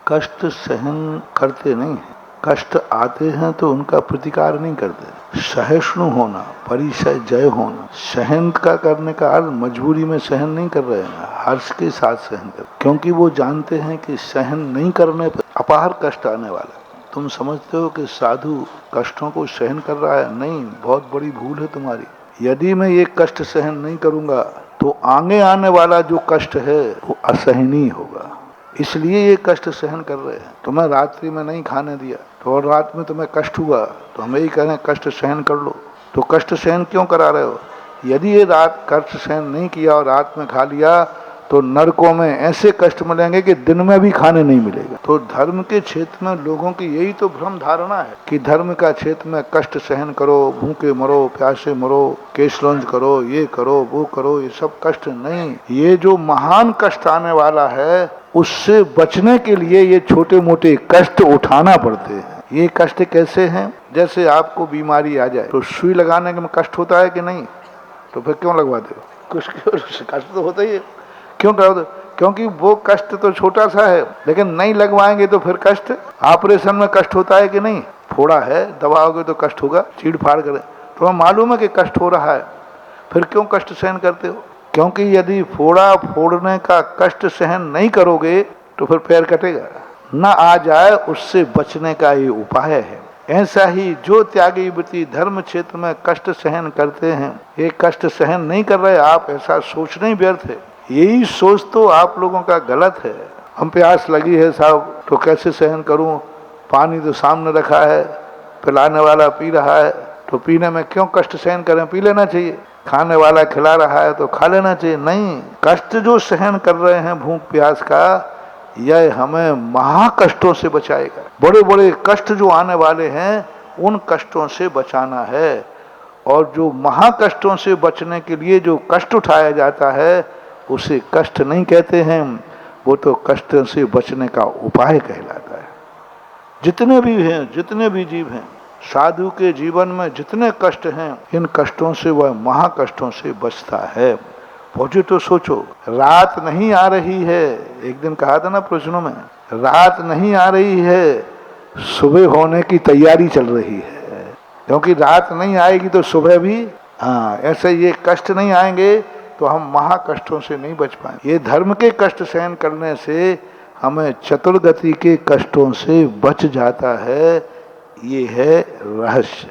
कष्ट सहन करते नहीं हैं। कष्ट आते हैं तो उनका प्रतिकार नहीं करते। सहिष्णु होना, परिसह जय होना, सहन का करने का अर्थ मजबूरी में सहन नहीं कर रहे हैं, हर्ष के साथ सहन कर, क्योंकि वो जानते हैं कि सहन नहीं करने पर अपार कष्ट आने वाला है। तुम समझते हो कि साधु कष्टों को सहन कर रहा है, नहीं, बहुत बड़ी भूल है तुम्हारी। यदि मैं ये कष्ट सहन नहीं करूंगा तो आगे आने वाला जो कष्ट है वो असहनीय होगा, इसलिए ये कष्ट सहन कर रहे हैं। तुम्हें रात्रि में नहीं खाने दिया तो और रात में तुम्हें कष्ट हुआ तो हम यही कह रहे हैं कष्ट सहन कर लो। तो कष्ट सहन क्यों करा रहे हो? यदि ये रात कष्ट सहन नहीं किया और रात में खा लिया तो नरकों में ऐसे कष्ट मिलेंगे कि दिन में भी खाने नहीं मिलेगा। तो धर्म के क्षेत्र में लोगों की यही तो भ्रम धारणा है कि धर्म का क्षेत्र में कष्ट सहन करो, भूखे मरो, प्यासे मरो, केस लॉन्च करो, ये करो, वो करो, ये सब कष्ट नहीं। ये जो महान कष्ट आने वाला है उससे बचने के लिए ये छोटे मोटे कष्ट उठाना पड़ते हैं। ये कष्ट कैसे हैं? जैसे आपको बीमारी आ जाए तो सुई लगाने में कष्ट होता है कि नहीं? तो फिर क्यों लगवाते हो? कुछ कष्ट तो होता ही है। क्यों करो? क्योंकि वो कष्ट तो छोटा सा है, लेकिन नहीं लगवाएंगे तो फिर कष्ट। ऑपरेशन में कष्ट होता है कि नहीं? फोड़ा है, दबाओगे तो कष्ट होगा, चीड़ फाड़ करे, तो मालूम है कि कष्ट हो रहा है, फिर क्यों कष्ट सहन करते हो? क्योंकि यदि फोड़ा फोड़ने का कष्ट सहन नहीं करोगे तो फिर पैर कटेगा, न आ जाए, उससे बचने का ये उपाय है। ऐसा ही जो त्यागी वृत्ति धर्म क्षेत्र में कष्ट सहन करते हैं, ये कष्ट सहन नहीं कर रहे, आप ऐसा सोचना ही व्यर्थ है। यही सोच तो आप लोगों का गलत है। हम प्यास लगी है साहब तो कैसे सहन करूं, पानी तो सामने रखा है, पिलाने वाला पी रहा है, तो पीने में क्यों कष्ट सहन करें? पी लेना चाहिए। खाने वाला खिला रहा है तो खा लेना चाहिए। नहीं, कष्ट जो सहन कर रहे हैं भूख प्यास का, यह हमें महाकष्टों से बचाएगा। बड़े बड़े कष्ट जो आने वाले हैं उन कष्टों से बचाना है। और जो महाकष्टों से बचने के लिए जो कष्ट उठाया जाता है उसे कष्ट नहीं कहते हैं, वो तो कष्ट से बचने का उपाय कहलाता है। जितने भी हैं, जितने भी जीव हैं, साधु के जीवन में जितने कष्ट हैं, इन कष्टों से वह महाकष्टों से बचता है। पहुंचे तो सोचो, रात नहीं आ रही है, एक दिन कहा था ना प्रश्नों में, रात नहीं आ रही है, सुबह होने की तैयारी चल रही है, क्योंकि रात नहीं आएगी तो सुबह भी। हाँ, ऐसे ये कष्ट नहीं आएंगे तो हम महाकष्टों से नहीं बच पाएंगे। ये धर्म के कष्ट सहन करने से हमें चतुर्गति के कष्टों से बच जाता है। ये है रहस्य।